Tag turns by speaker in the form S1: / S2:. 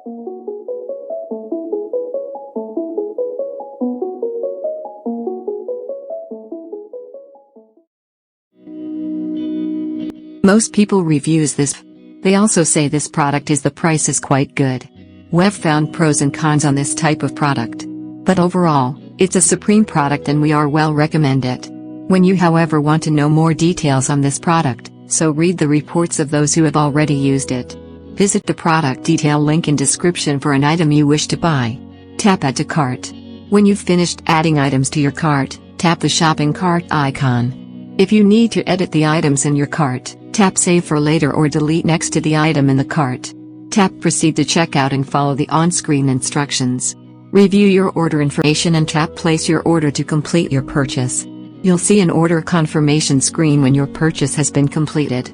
S1: Most people reviews this. They also say this product the price is quite good. We've found pros and cons on this type of product. But overall, it's a supreme product and we are well recommend it. When you however want to know more details on this product, so read the reports of those who have already used it. Visit the product detail link in description for an item you wish to buy. Tap Add to Cart. When you've finished adding items to your cart, tap the shopping cart icon. If you need to edit the items in your cart, tap Save for later or delete next to the item in the cart. Tap Proceed to checkout and follow the on-screen instructions. Review your order information and tap Place your order to complete your purchase. You'll see an order confirmation screen when your purchase has been completed.